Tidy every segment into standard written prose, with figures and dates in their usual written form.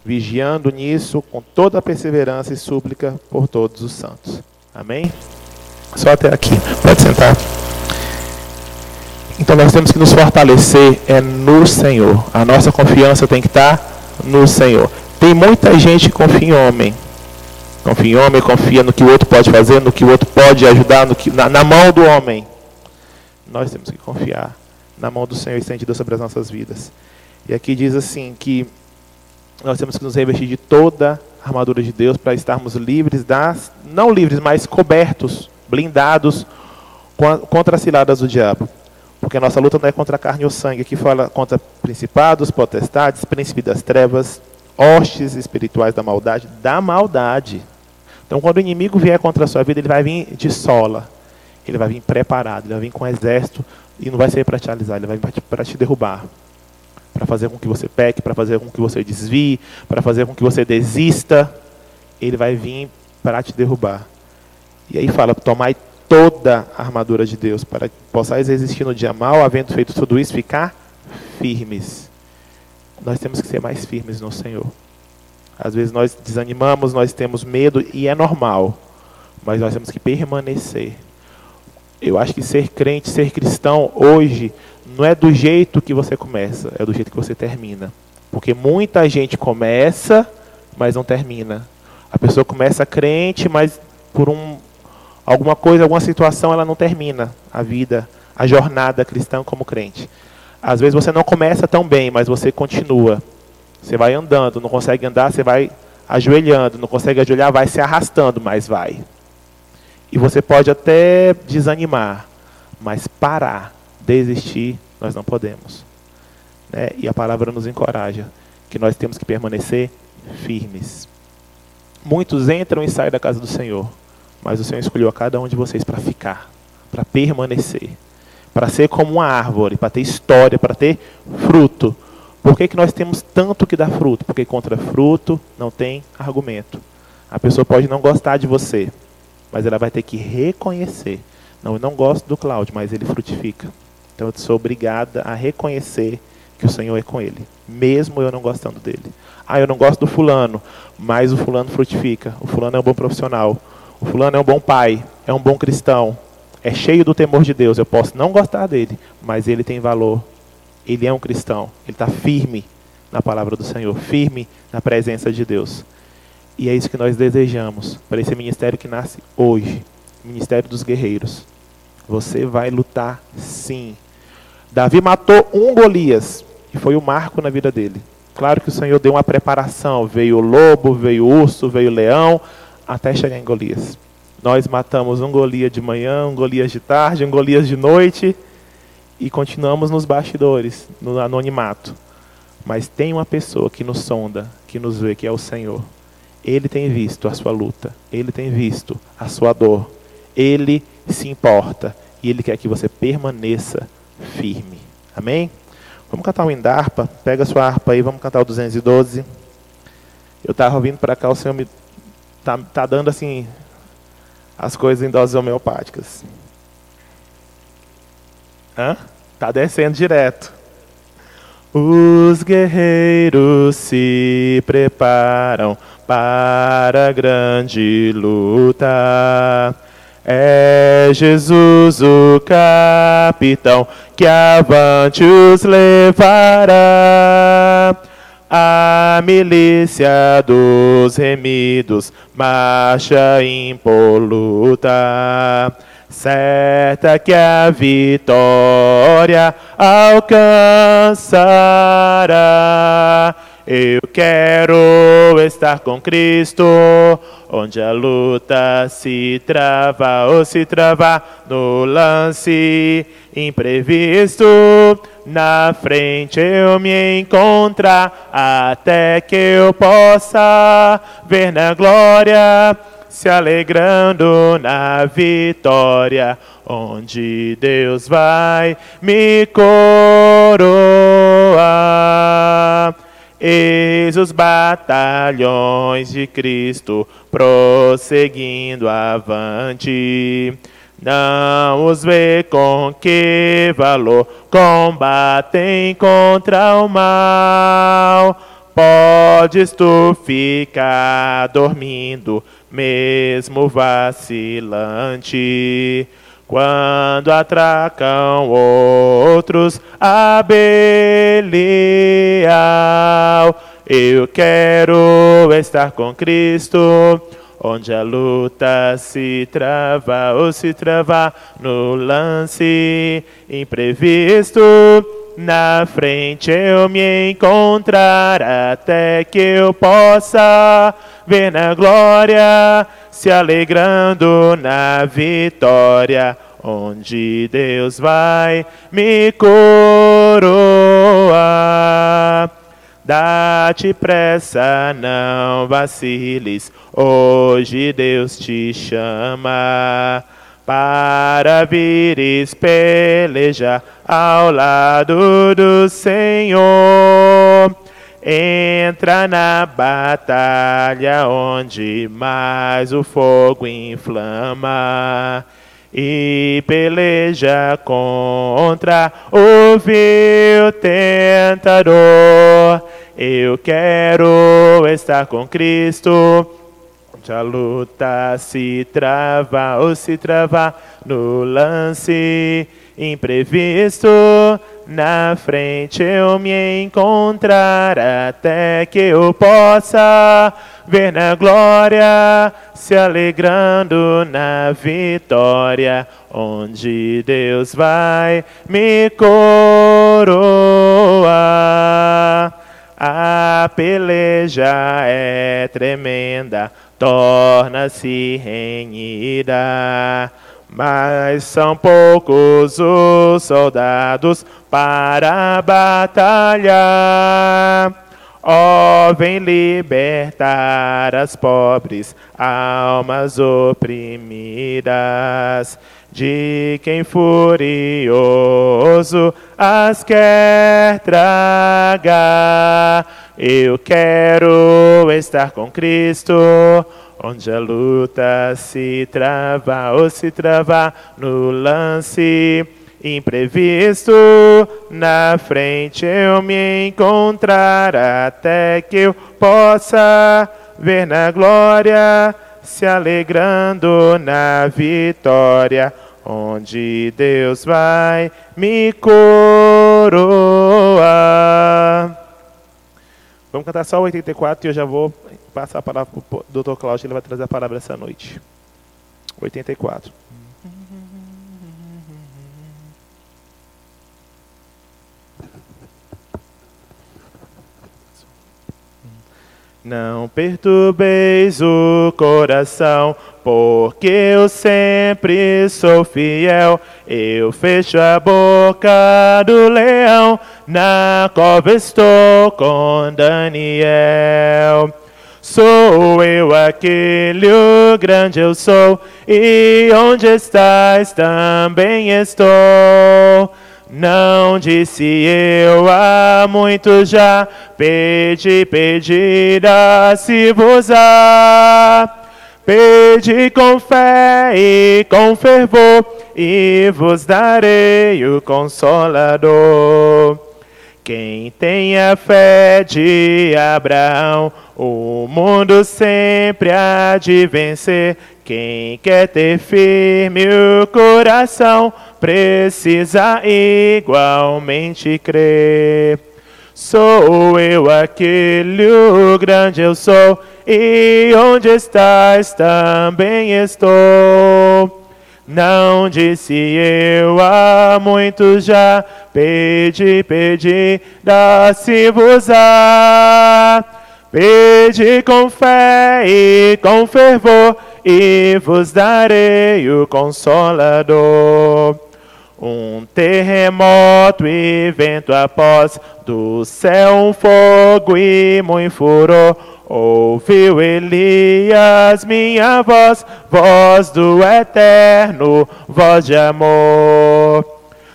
vigiando nisso com toda a perseverança e súplica por todos os santos. Amém? Só até aqui. Pode sentar. Então nós temos que nos fortalecer no Senhor. A nossa confiança tem que estar no Senhor. Tem muita gente que confia em homem. Confia em homem, confia no que o outro pode fazer, no que o outro pode ajudar, na mão do homem. Nós temos que confiar na mão do Senhor estendida sobre as nossas vidas. E aqui diz assim que nós temos que nos revestir de toda a armadura de Deus para estarmos livres não livres, mas cobertos, blindados contra as ciladas do diabo. Porque a nossa luta não é contra a carne ou sangue, aqui fala contra principados, potestades, príncipes das trevas, hostes espirituais da maldade. Então quando o inimigo vier contra a sua vida, ele vai vir de sola, ele vai vir preparado, ele vai vir com um exército, e não vai ser para te alisar, ele vai vir para te derrubar, para fazer com que você peque, para fazer com que você desvie, para fazer com que você desista, ele vai vir para te derrubar. E aí fala, tomai toda a armadura de Deus, para que possais resistir no dia mau, havendo feito tudo isso, ficar firmes. Nós temos que ser mais firmes no Senhor. Às vezes nós desanimamos, nós temos medo, e é normal, mas nós temos que permanecer. Eu acho que ser crente, ser cristão, hoje, não é do jeito que você começa, é do jeito que você termina. Porque muita gente começa, mas não termina. A pessoa começa crente, mas por alguma coisa, alguma situação, ela não termina a vida, a jornada cristã como crente. Às vezes você não começa tão bem, mas você continua. Você vai andando, não consegue andar, você vai ajoelhando, não consegue ajoelhar, vai se arrastando, mas vai. E você pode até desanimar, mas parar, desistir, nós não podemos. Né? E a palavra nos encoraja, que nós temos que permanecer firmes. Muitos entram e saem da casa do Senhor, mas o Senhor escolheu a cada um de vocês para ficar, para permanecer, para ser como uma árvore, para ter história, para ter fruto. Por que nós temos tanto que dar fruto? Porque contra fruto não tem argumento. A pessoa pode não gostar de você, mas ela vai ter que reconhecer. Não, eu não gosto do Cláudio, mas ele frutifica. Então eu sou obrigada a reconhecer que o Senhor é com ele, mesmo eu não gostando dele. Eu não gosto do fulano, mas o fulano frutifica. O fulano é um bom profissional. O fulano é um bom pai, é um bom cristão. É cheio do temor de Deus. Eu posso não gostar dele, mas ele tem valor. Ele é um cristão. Ele está firme na palavra do Senhor, firme na presença de Deus. E é isso que nós desejamos para esse ministério que nasce hoje, Ministério dos Guerreiros. Você vai lutar sim. Davi matou um Golias, e foi um marco na vida dele. Claro que o Senhor deu uma preparação. Veio o lobo, veio o urso, veio o leão, até chegar em Golias. Nós matamos um Golias de manhã, um Golias de tarde, um Golias de noite, e continuamos nos bastidores, no anonimato. Mas tem uma pessoa que nos sonda, que nos vê, que é o Senhor. Ele tem visto a sua luta, ele tem visto a sua dor, ele se importa, e ele quer que você permaneça firme. Amém? Vamos cantar um hino da harpa? Pega a sua harpa aí, vamos cantar o 212. Eu estava vindo para cá, o Senhor me tá dando assim as coisas em doses homeopáticas. Tá descendo direto. Os guerreiros se preparam para a grande luta. É Jesus o capitão que avante os levará. A milícia dos remidos marcha impoluta. Certa que a vitória alcançará. Eu quero estar com Cristo, onde a luta se trava ou se travar no lance imprevisto. Na frente eu me encontrar, até que eu possa ver na glória, se alegrando na vitória, onde Deus vai me coroar. Eis os batalhões de Cristo prosseguindo avante. Não os vê com que valor combatem contra o mal. podes tu ficar dormindo, mesmo vacilante. Quando atracam outros a Belial, eu quero estar com Cristo, onde a luta se trava ou se travar no lance imprevisto. Na frente eu me encontrar até que eu possa ver na glória, se alegrando na vitória, onde Deus vai me coroar. Dá-te pressa, não vaciles, hoje Deus te chama para vires pelejar ao lado do Senhor. Entra na batalha onde mais o fogo inflama e peleja contra o vil tentador. Eu quero estar com Cristo, onde a luta se trava ou se travar no lance imprevisto. Na frente eu me encontrar até que eu possa ver na glória, se alegrando na vitória, onde Deus vai me coroar. A peleja é tremenda, torna-se renhida, mas são poucos os soldados para batalhar. Ó, vem libertar as pobres almas oprimidas, de quem furioso as quer tragar. Eu quero estar com Cristo, onde a luta se trava ou se travar no lance imprevisto. Na frente eu me encontrar até que eu possa ver na glória, se alegrando na vitória, onde Deus vai me coroar. Vamos cantar só o 84 e eu já vou passar a palavra para o Dr. Cláudio, ele vai trazer a palavra essa noite. 84. Não perturbeis o coração, porque eu sempre sou fiel. Eu fecho a boca do leão, na cova estou com Daniel. Sou eu aquele, o grande eu sou, e onde estás também estou. Não disse eu há muito já, pedi, pedi, dá-se-vos-á. Pedi com fé e com fervor, e vos darei o Consolador. Quem tem a fé de Abraão, o mundo sempre há de vencer. Quem quer ter firme o coração, precisa igualmente crer. Sou eu aquele, o grande eu sou, e onde estás também estou. Não disse eu há muito já, pedi, pedi, dá-se-vos-á. Pedi com fé e com fervor, e vos darei o Consolador. Um terremoto e vento após, do céu um fogo e muito furor. Ouviu Elias minha voz, voz do Eterno, voz de amor.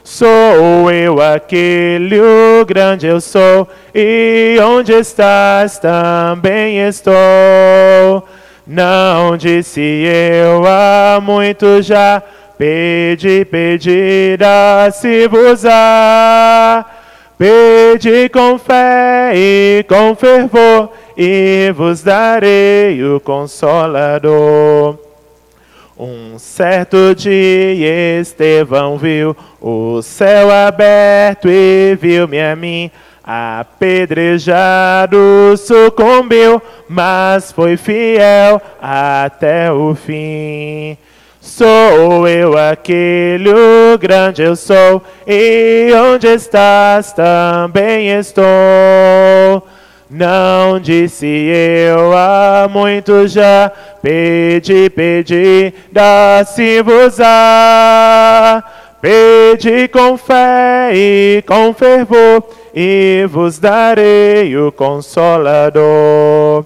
Sou eu aquele, o grande eu sou, e onde estás também estou. Não disse eu há muito já, pedi, pedi, dá-se-vos-á. Pedi com fé e com fervor, e vos darei o Consolador. Um certo dia Estevão viu o céu aberto e viu-me a mim, apedrejado sucumbiu, mas foi fiel até o fim. Sou eu aquele, o grande eu sou, e onde estás também estou. Não disse eu há muito já, pedi, dá-se-vos-á. Pedi com fé e com fervor, e vos darei o Consolador.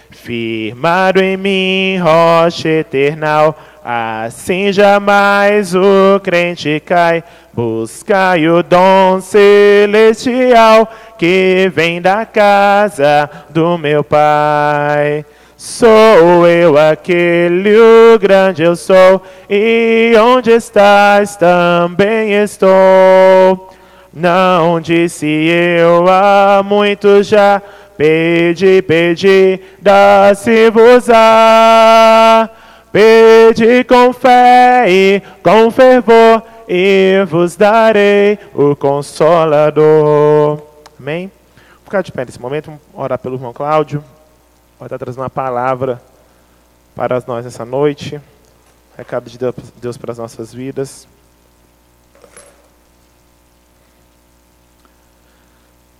Firmado em mim, rocha eternal, assim jamais o crente cai. Buscai o dom celestial que vem da casa do meu Pai. Sou eu aquele, o grande eu sou, e onde estás também estou. Não disse eu há muito já, pedi, dá-se-vos-á. Pedi com fé e com fervor, e vos darei o Consolador. Amém? Vou ficar de pé nesse momento, vamos orar pelo irmão Cláudio. Vai estar trazendo uma palavra para nós nessa noite. Recado de Deus para as nossas vidas.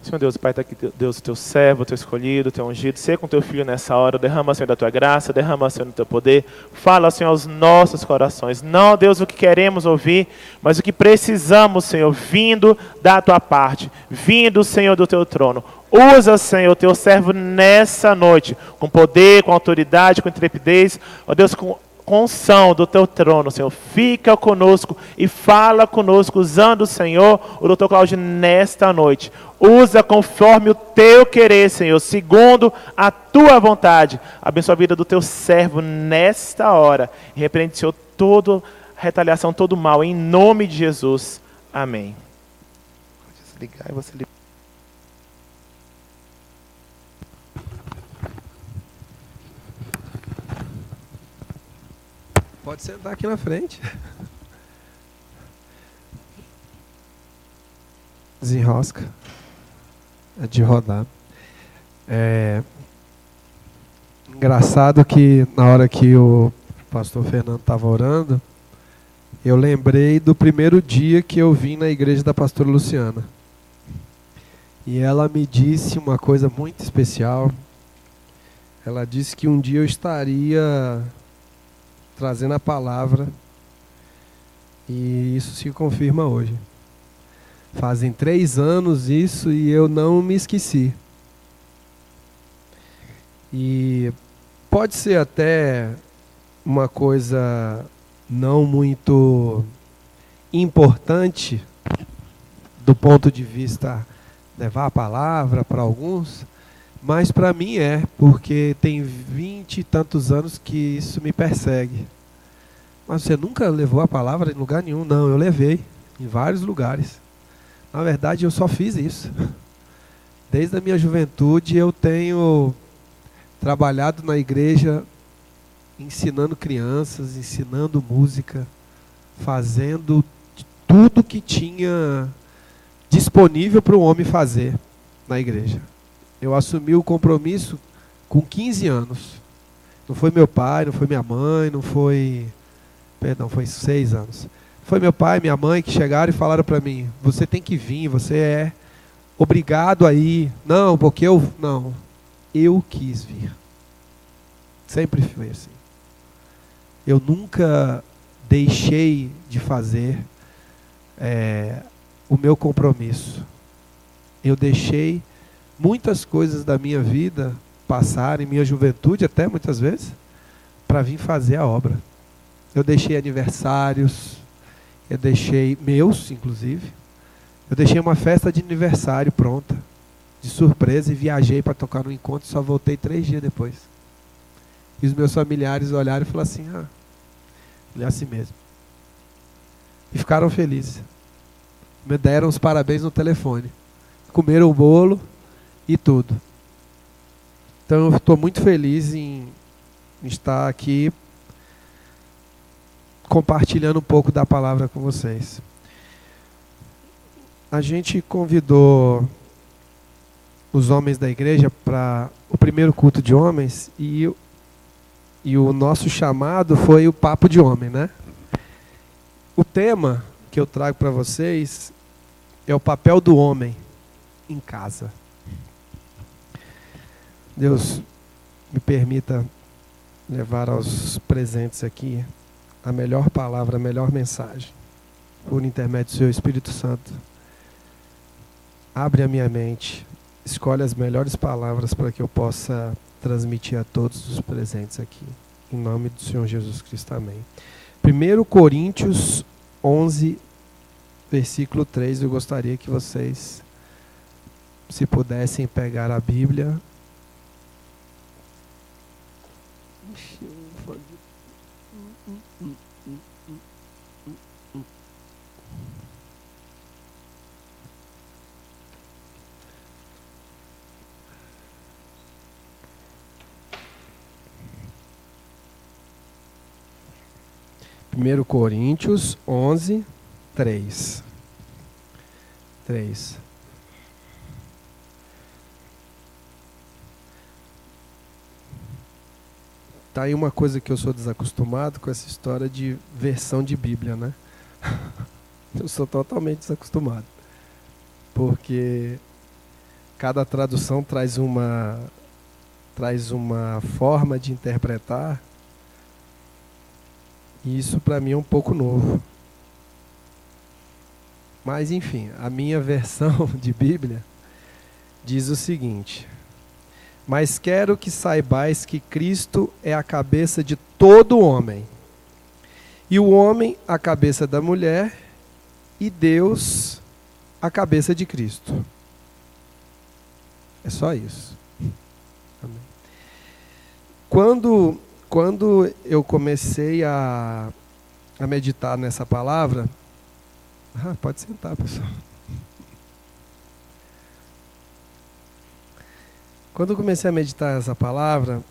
Senhor Deus, Pai, está aqui, Deus, teu servo, teu escolhido, teu ungido, seja com teu filho nessa hora, derrama, Senhor, da tua graça, derrama, Senhor, do teu poder, fala, Senhor, aos nossos corações, não, Deus, o que queremos ouvir, mas o que precisamos, Senhor, vindo da tua parte, vindo, Senhor, do teu trono. Usa, Senhor, teu servo nessa noite, com poder, com autoridade, com intrepidez, ó Deus, com unção do teu trono, Senhor. Fica conosco e fala conosco, usando, Senhor, o Dr. Cláudio nesta noite. Usa conforme o teu querer, Senhor, segundo a tua vontade. Abençoa a vida do teu servo nesta hora. E repreende, Senhor, toda retaliação, todo mal, em nome de Jesus. Amém. Vou desligar e você liga. Pode sentar aqui na frente. Desenrosca. É de rodar. Engraçado que na hora que o pastor Fernando estava orando, eu lembrei do primeiro dia que eu vim na igreja da pastora Luciana. E ela me disse uma coisa muito especial. Ela disse que um dia eu estaria trazendo a palavra, e isso se confirma hoje. Fazem 3 anos isso e eu não me esqueci. E pode ser até uma coisa não muito importante do ponto de vista levar a palavra para alguns, mas para mim porque tem 20 e tantos anos que isso me persegue. Mas você nunca levou a palavra em lugar nenhum? Não, eu levei em vários lugares. Na verdade, eu só fiz isso. Desde a minha juventude eu tenho trabalhado na igreja, ensinando crianças, ensinando música, fazendo tudo que tinha disponível para o homem fazer na igreja. Eu assumi o compromisso com 15 anos. Não foi meu pai, não foi minha mãe, foi 6 anos. Foi meu pai, minha mãe que chegaram e falaram para mim: você tem que vir, você é obrigado a ir. Não, porque eu quis vir. Sempre foi assim. Eu nunca deixei de fazer o meu compromisso. Eu deixei muitas coisas da minha vida passarem, minha juventude até muitas vezes, para vir fazer a obra. Eu deixei aniversários, eu deixei meus, inclusive. Eu deixei uma festa de aniversário pronta, de surpresa, e viajei para tocar no encontro, só voltei 3 dias depois. E os meus familiares olharam e falaram assim: ele é assim mesmo. E ficaram felizes. Me deram os parabéns no telefone. comeram o bolo e tudo. Então eu estou muito feliz em estar aqui compartilhando um pouco da palavra com vocês. A gente convidou os homens da igreja para o primeiro culto de homens e o nosso chamado foi o papo de homem, né? O tema que eu trago para vocês é o papel do homem em casa. Deus me permita levar aos presentes aqui a melhor palavra, a melhor mensagem, por intermédio do seu Espírito Santo. Abre a minha mente, escolhe as melhores palavras para que eu possa transmitir a todos os presentes aqui. Em nome do Senhor Jesus Cristo, amém. 1 Coríntios 11, versículo 3, eu gostaria que vocês, se pudessem pegar a Bíblia. Primeiro Coríntios 11, 3. Tá aí uma coisa que eu sou desacostumado com essa história de versão de Bíblia, né? Eu sou totalmente desacostumado. Porque cada tradução traz uma forma de interpretar. E isso para mim é um pouco novo. Mas enfim, a minha versão de Bíblia diz o seguinte: mas quero que saibais que Cristo é a cabeça de todo homem, e o homem a cabeça da mulher, e Deus a cabeça de Cristo. É só isso. Amém. Quando eu comecei a meditar nessa palavra... pode sentar, pessoal. Quando eu comecei a meditar essa palavra,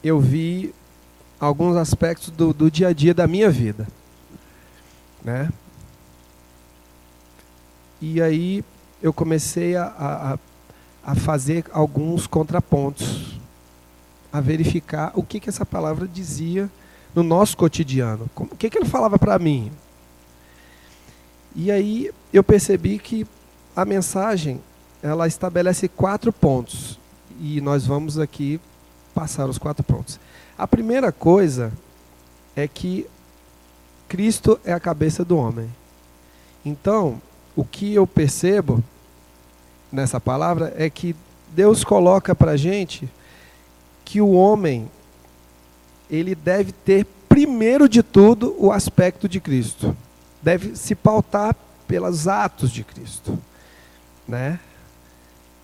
eu vi alguns aspectos do dia a dia da minha vida, né? E aí eu comecei a fazer alguns contrapontos, a verificar o que essa palavra dizia no nosso cotidiano. O que ele falava para mim? E aí eu percebi que a mensagem, ela estabelece 4 pontos. E nós vamos aqui passar os 4 pontos. A primeira coisa é que Cristo é a cabeça do homem. Então, o que eu percebo nessa palavra é que Deus coloca para a gente que o homem, ele deve ter, primeiro de tudo, o aspecto de Cristo. Deve se pautar pelos atos de Cristo, né?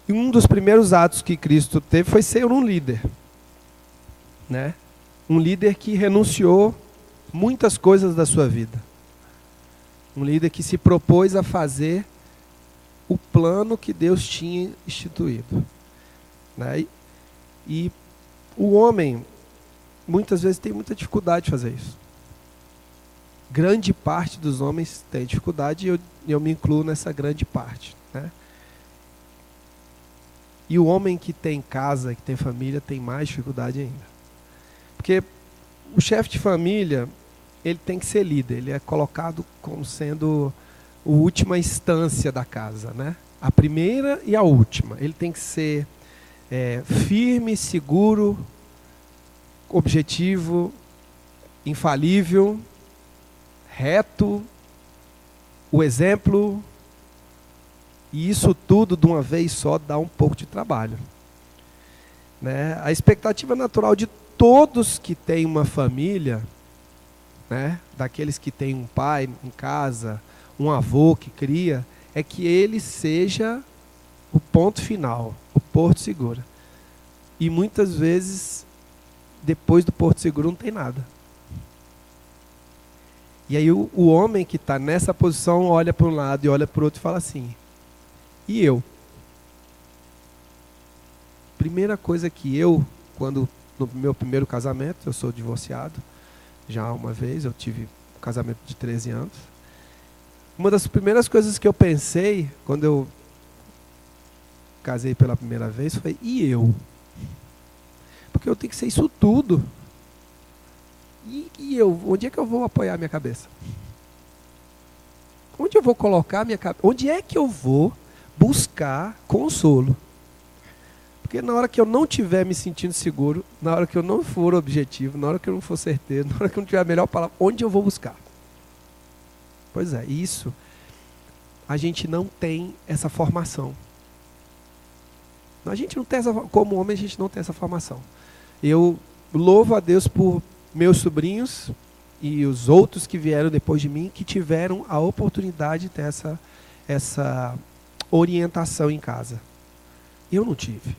E um dos primeiros atos que Cristo teve foi ser um líder, né? Um líder que renunciou muitas coisas da sua vida. Um líder que se propôs a fazer o plano que Deus tinha instituído, né? E o homem, muitas vezes, tem muita dificuldade de fazer isso. Grande parte dos homens tem dificuldade, e eu me incluo nessa grande parte, né? E o homem que tem casa, que tem família, tem mais dificuldade ainda. Porque o chefe de família, ele tem que ser líder, ele é colocado como sendo a última instância da casa, né? A primeira e a última. Ele tem que ser firme, seguro, objetivo, infalível, reto, o exemplo. E isso tudo de uma vez só dá um pouco de trabalho, né? A expectativa natural de todos que têm uma família, né, daqueles que têm um pai em casa, um avô que cria, é que ele seja o ponto final, o porto seguro. E muitas vezes, depois do porto seguro, não tem nada. E aí o homem que está nessa posição olha para um lado e olha para o outro e fala assim, e eu? Primeira coisa que eu, quando no meu primeiro casamento, eu sou divorciado, já uma vez, eu tive um casamento de 13 anos. Uma das primeiras coisas que eu pensei, quando eu casei pela primeira vez, foi, e eu? Porque eu tenho que ser isso tudo. E eu? Onde é que eu vou apoiar a minha cabeça? Onde eu vou colocar a minha cabeça? Onde é que eu vou buscar consolo? Porque na hora que eu não estiver me sentindo seguro, na hora que eu não for objetivo, na hora que eu não for certeiro, na hora que eu não tiver a melhor palavra, onde eu vou buscar? Pois é, isso, a gente não tem essa formação. A gente não tem essa, como homem, a gente não tem essa formação. Eu louvo a Deus por meus sobrinhos e os outros que vieram depois de mim, que tiveram a oportunidade de ter essa orientação em casa. Eu não tive.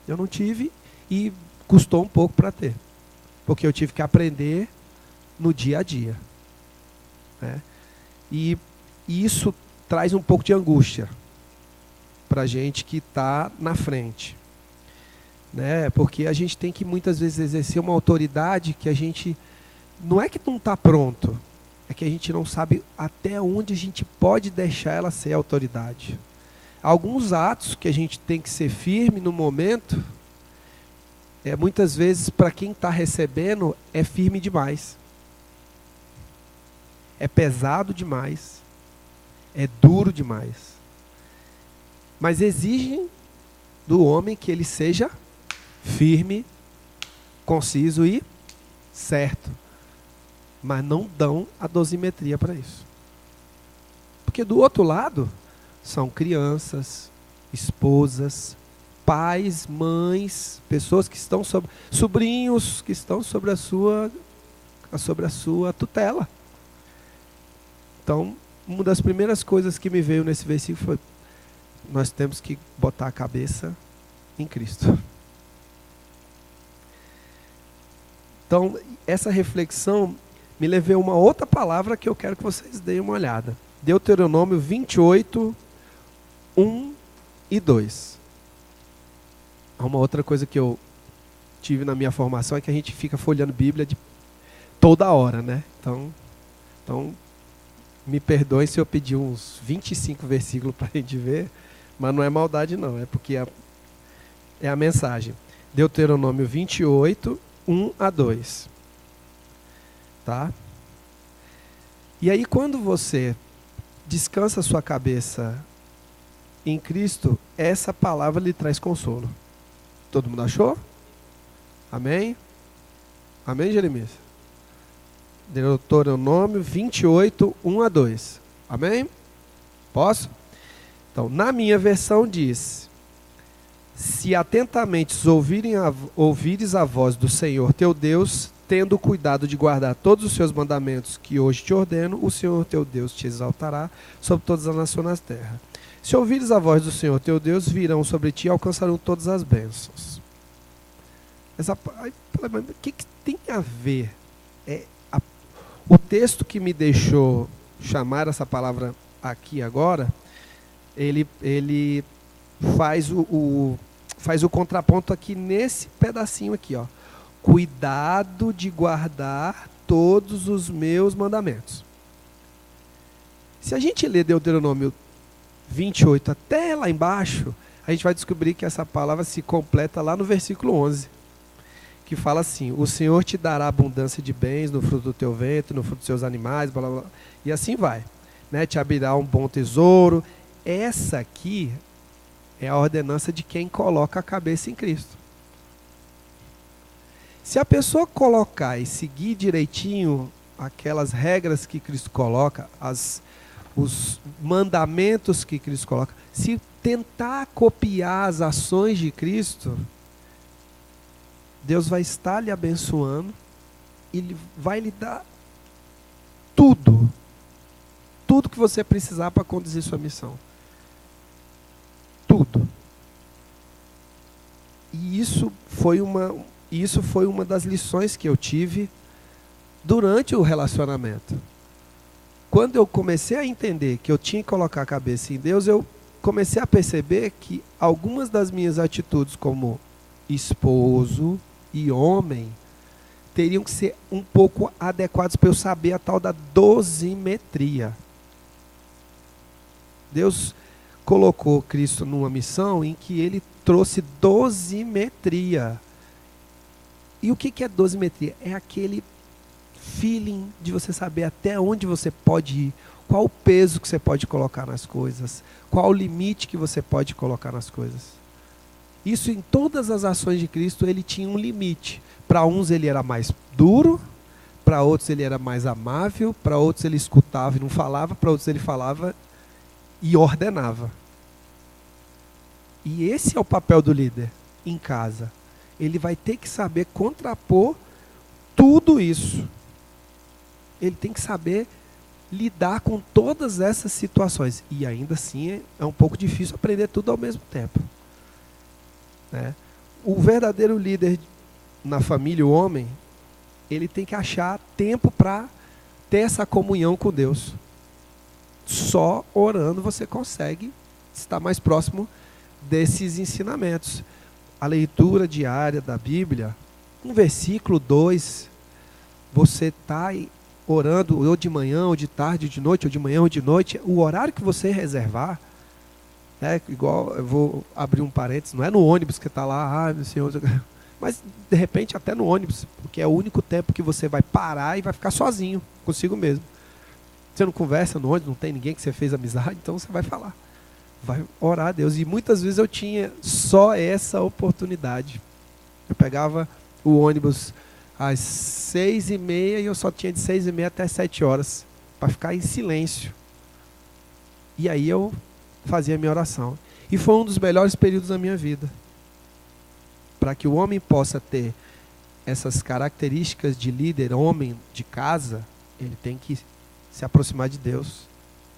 Eu não tive e custou um pouco para ter. Porque eu tive que aprender no dia a dia. Né? E isso traz um pouco de angústia para a gente que está na frente. Né? Porque a gente tem que muitas vezes exercer uma autoridade que a gente, não é que não está pronto, é que a gente não sabe até onde a gente pode deixar ela ser autoridade. Alguns atos que a gente tem que ser firme no momento, muitas vezes para quem está recebendo é firme demais. É pesado demais. É duro demais. Mas exigem do homem que ele seja firme, conciso e certo. Mas não dão a dosimetria para isso. Porque do outro lado, são crianças, esposas, pais, mães, pessoas que estão sobre, sobrinhos que estão sobre a sua tutela. Então, uma das primeiras coisas que me veio nesse versículo foi: nós temos que botar a cabeça em Cristo. Então, essa reflexão me levou a uma outra palavra que eu quero que vocês deem uma olhada. Deuteronômio 28, 1 e 2. Uma outra coisa que eu tive na minha formação é que a gente fica folheando Bíblia de toda hora, né? Então me perdoem se eu pedir uns 25 versículos para a gente ver, mas não é maldade não, é porque é a mensagem. Deuteronômio 28, 1 a 2. Tá? E aí quando você descansa a sua cabeça em Cristo, essa palavra lhe traz consolo. Todo mundo achou? Amém? Amém, Jeremias? Deuteronômio 28, 1 a 2. Amém? Posso? Então, na minha versão diz: se atentamente ouvires a voz do Senhor teu Deus, tendo cuidado de guardar todos os seus mandamentos que hoje te ordeno, o Senhor teu Deus te exaltará sobre todas as nações da terra. Se ouvires a voz do Senhor teu Deus, virão sobre ti e alcançarão todas as bênçãos. O que tem a ver? O texto que me deixou chamar essa palavra aqui agora, ele faz o contraponto aqui nesse pedacinho aqui, ó. Cuidado de guardar todos os meus mandamentos. Se a gente ler Deuteronômio 28 até lá embaixo, a gente vai descobrir que essa palavra se completa lá no versículo 11, que fala assim: o Senhor te dará abundância de bens no fruto do teu ventre, no fruto dos seus animais, blá, blá, blá, e assim vai, né? Te abrirá um bom tesouro. Essa aqui é a ordenança de quem coloca a cabeça em Cristo. Se a pessoa colocar e seguir direitinho aquelas regras que Cristo coloca, os mandamentos que Cristo coloca, se tentar copiar as ações de Cristo, Deus vai estar lhe abençoando e Ele vai lhe dar tudo que você precisar para conduzir sua missão. Tudo. E isso foi uma das lições que eu tive durante o relacionamento. quando eu comecei a entender que eu tinha que colocar a cabeça em Deus, eu comecei a perceber que algumas das minhas atitudes como esposo e homem teriam que ser um pouco adequadas para eu saber a tal da dosimetria. Deus colocou Cristo numa missão em que ele trouxe dosimetria. E o que é dosimetria? É aquele feeling de você saber até onde você pode ir, qual o peso que você pode colocar nas coisas, qual o limite que você pode colocar nas coisas. Isso em todas as ações de Cristo, ele tinha um limite. Para uns ele era mais duro, para outros ele era mais amável, para outros ele escutava e não falava, para outros ele falava e ordenava. E esse é o papel do líder em casa. Ele vai ter que saber contrapor tudo isso. Ele tem que saber lidar com todas essas situações. E ainda assim é um pouco difícil aprender tudo ao mesmo tempo. Né? O verdadeiro líder na família, o homem, ele tem que achar tempo para ter essa comunhão com Deus. Só orando você consegue estar mais próximo desses ensinamentos. A leitura diária da Bíblia, um versículo, 2, você está orando ou de manhã, ou de tarde, ou de noite, ou de manhã, ou de noite, o horário que você reservar, igual, eu vou abrir um parênteses, não é no ônibus que está lá, meu Senhor, mas de repente até no ônibus, porque é o único tempo que você vai parar e vai ficar sozinho, consigo mesmo. Você não conversa no ônibus, não tem ninguém que você fez amizade, então você vai falar. Vai orar a Deus. E muitas vezes eu tinha só essa oportunidade. Eu pegava o ônibus às 6h30 e eu só tinha de 6h30 até 7h para ficar em silêncio. E aí eu fazia a minha oração. E foi um dos melhores períodos da minha vida. Para que o homem possa ter essas características de líder, homem de casa, ele tem que se aproximar de Deus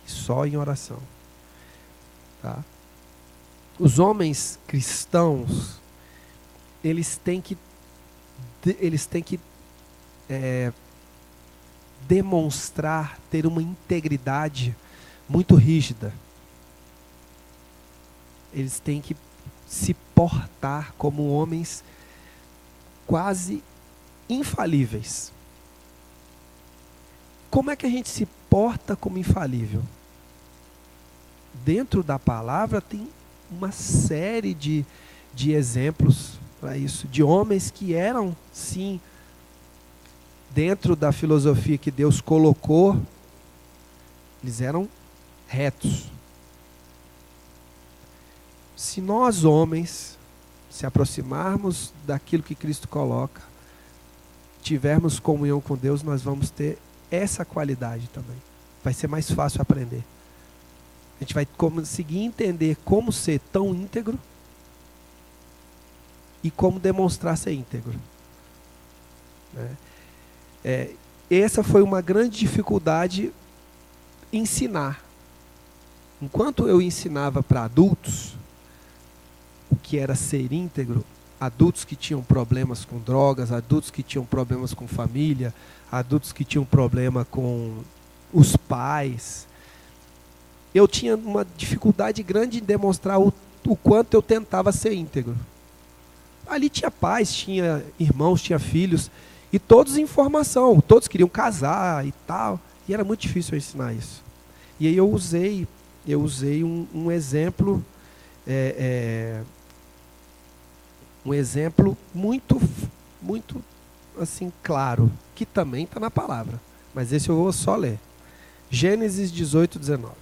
só em oração. Tá? Os homens cristãos, eles têm que demonstrar ter uma integridade muito rígida. Eles têm que se portar como homens quase infalíveis. Como é que a gente se porta como infalível? Dentro da palavra tem uma série de exemplos para isso, de homens que eram, sim, dentro da filosofia que Deus colocou, eles eram retos. Se nós, homens, se aproximarmos daquilo que Cristo coloca, tivermos comunhão com Deus, nós vamos ter essa qualidade também. Vai ser mais fácil aprender. A gente vai conseguir entender como ser tão íntegro e como demonstrar ser íntegro. Essa foi uma grande dificuldade ensinar. Enquanto eu ensinava para adultos o que era ser íntegro, adultos que tinham problemas com drogas, adultos que tinham problemas com família, adultos que tinham problema com os pais, eu tinha uma dificuldade grande em demonstrar o quanto eu tentava ser íntegro. Ali tinha pais, tinha irmãos, tinha filhos, e todos em formação, todos queriam casar e tal, e era muito difícil eu ensinar isso. E aí eu usei um exemplo, um exemplo muito, muito assim, claro, que também está na palavra, mas esse eu vou só ler. Gênesis 18:19.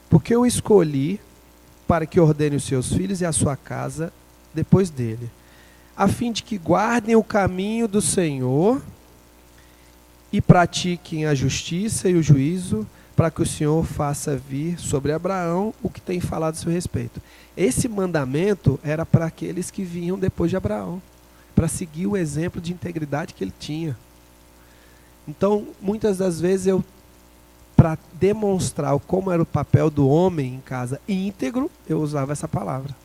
Porque eu escolhi para que ordene os seus filhos e a sua casa depois dele, a fim de que guardem o caminho do Senhor e pratiquem a justiça e o juízo, para que o Senhor faça vir sobre Abraão o que tem falado a seu respeito. Esse mandamento era para aqueles que vinham depois de Abraão, para seguir o exemplo de integridade que ele tinha. Então, muitas das vezes para demonstrar como era o papel do homem em casa íntegro, eu usava essa palavra.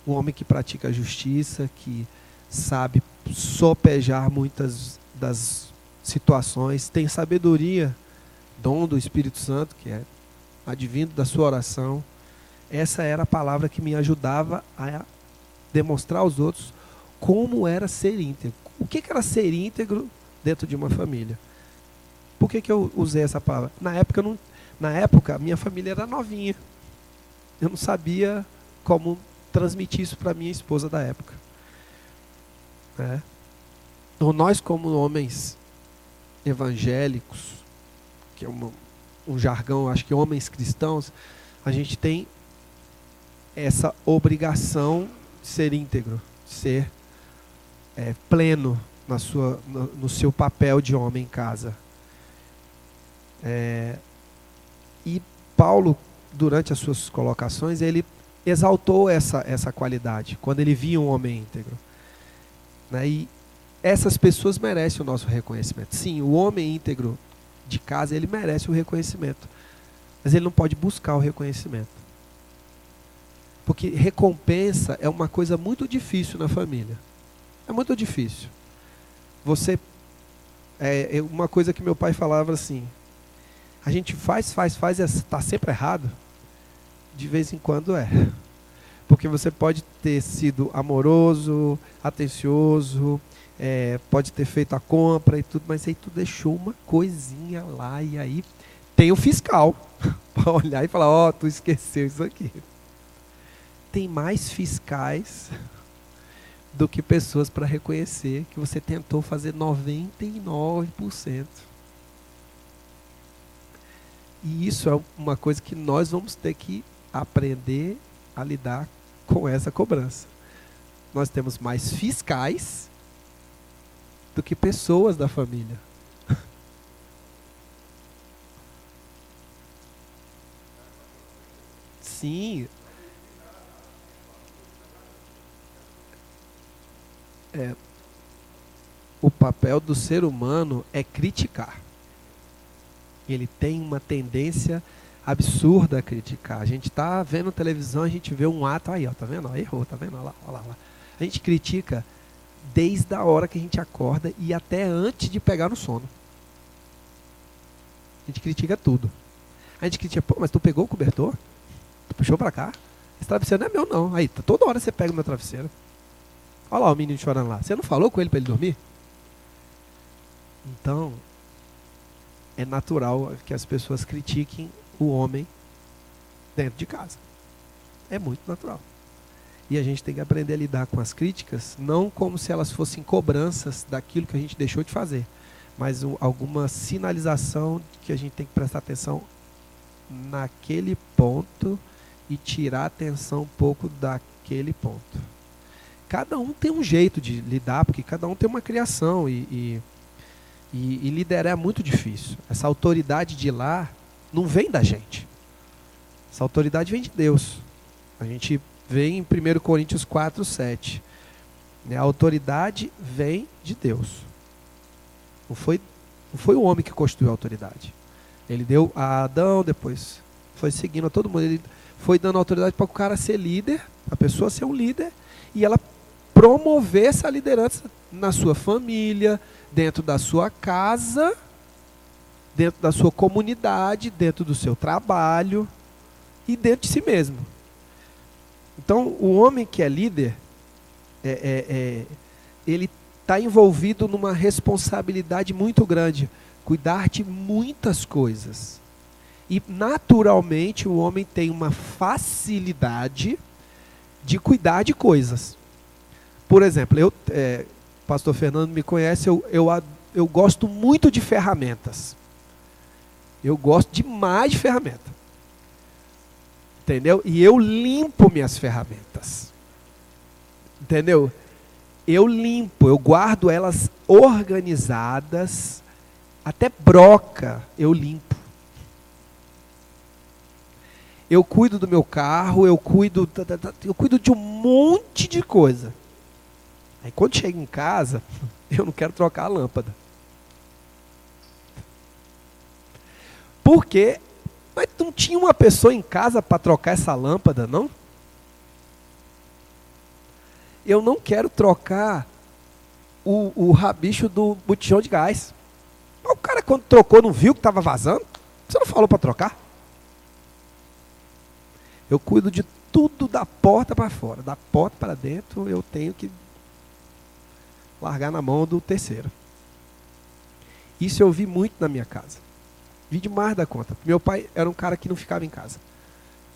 Um homem que pratica a justiça, que sabe sopejar muitas das situações, tem sabedoria dom do Espírito Santo, que é advindo da sua oração, essa era a palavra que me ajudava a demonstrar aos outros como era ser íntegro. O que era ser íntegro dentro de uma família? Por que eu usei essa palavra? Na época, minha família era novinha. Eu não sabia como transmitir isso para minha esposa da época. Então, nós, como homens evangélicos, que é um jargão, acho que homens cristãos, a gente tem essa obrigação de ser íntegro, de ser pleno no seu papel de homem em casa. E Paulo, durante as suas colocações, ele exaltou essa qualidade, quando ele via um homem íntegro. E essas pessoas merecem o nosso reconhecimento. Sim, o homem íntegro de casa, ele merece o reconhecimento, mas ele não pode buscar o reconhecimento. Porque recompensa é uma coisa muito difícil na família. É muito difícil. Uma coisa que meu pai falava assim, a gente faz, está sempre errado. De vez em quando porque você pode ter sido amoroso, atencioso, pode ter feito a compra e tudo, mas aí tu deixou uma coisinha lá, e aí tem o fiscal para olhar e falar, tu esqueceu isso aqui. Tem mais fiscais do que pessoas para reconhecer que você tentou fazer 99%. E isso é uma coisa que nós vamos ter que aprender a lidar com essa cobrança. Nós temos mais fiscais do que pessoas da família. Sim. O papel do ser humano é criticar. Ele tem uma tendência absurda a criticar. A gente está vendo televisão, a gente vê um ato, aí, tá vendo? Errou, tá vendo? Olha lá. A gente critica desde a hora que a gente acorda e até antes de pegar no sono. A gente critica tudo. A gente critica, mas tu pegou o cobertor? Tu puxou pra cá? Esse travesseiro não é meu, não. Aí, toda hora você pega o meu travesseiro. Olha lá o menino chorando lá. Você não falou com ele para ele dormir? Então, é natural que as pessoas critiquem o homem dentro de casa. É muito natural. E a gente tem que aprender a lidar com as críticas, não como se elas fossem cobranças daquilo que a gente deixou de fazer, mas alguma sinalização de que a gente tem que prestar atenção naquele ponto e tirar a atenção um pouco daquele ponto. Cada um tem um jeito de lidar, porque cada um tem uma criação e liderar é muito difícil. Essa autoridade de lá não vem da gente. Essa autoridade vem de Deus. A gente vê em 1 Coríntios 4:7. A autoridade vem de Deus. Não foi o homem que constituiu a autoridade. Ele deu a Adão, depois foi seguindo a todo mundo. Ele foi dando autoridade para o cara ser líder, a pessoa ser um líder, e ela promover essa liderança na sua família, dentro da sua casa, dentro da sua comunidade, dentro do seu trabalho e dentro de si mesmo. Então, o homem que é líder, ele está envolvido numa responsabilidade muito grande, cuidar de muitas coisas. E, naturalmente, o homem tem uma facilidade de cuidar de coisas. Por exemplo, pastor Fernando me conhece, eu gosto muito de ferramentas. Eu gosto demais de ferramenta. Entendeu? E eu limpo minhas ferramentas. Entendeu? Eu limpo, eu guardo elas organizadas, até broca eu limpo. Eu cuido do meu carro, eu cuido de um monte de coisa. Aí quando chego em casa, eu não quero trocar a lâmpada. Por quê? Mas não tinha uma pessoa em casa para trocar essa lâmpada, não? Eu não quero trocar o rabicho do botijão de gás. O cara, quando trocou, não viu que estava vazando? Você não falou para trocar? Eu cuido de tudo da porta para fora. Da porta para dentro, eu tenho que largar na mão do terceiro. Isso eu vi muito na minha casa. Vi demais da conta. Meu pai era um cara que não ficava em casa.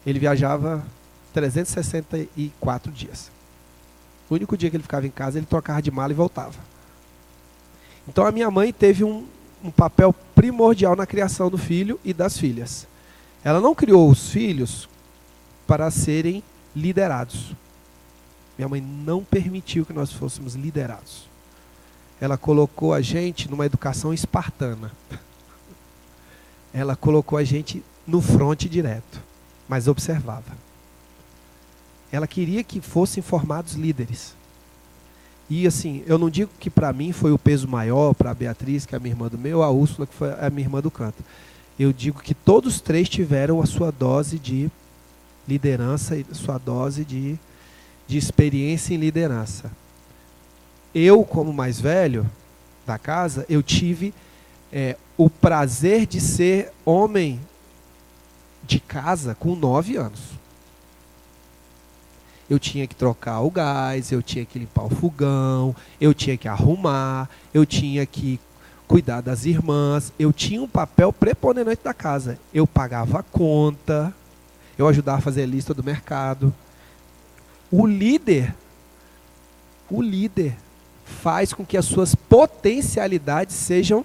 Ele viajava 364 dias. O único dia que ele ficava em casa, ele trocava de mala e voltava. Então a minha mãe teve um papel primordial na criação do filho e das filhas. Ela não criou os filhos para serem liderados. Minha mãe não permitiu que nós fôssemos liderados. Ela colocou a gente numa educação espartana. Ela colocou a gente no fronte direto, mas observava. Ela queria que fossem formados líderes. E assim, eu não digo que para mim foi o peso maior, para a Beatriz, que é a minha irmã do meio, a Úrsula, que foi a minha irmã do canto. Eu digo que todos três tiveram a sua dose de liderança e a sua dose de experiência em liderança. Eu, como mais velho da casa, eu tive o prazer de ser homem de casa com 9 anos. Eu tinha que trocar o gás, eu tinha que limpar o fogão, eu tinha que arrumar, eu tinha que cuidar das irmãs. Eu tinha um papel preponderante da casa. Eu pagava a conta, eu ajudava a fazer a lista do mercado. O líder faz com que as suas potencialidades sejam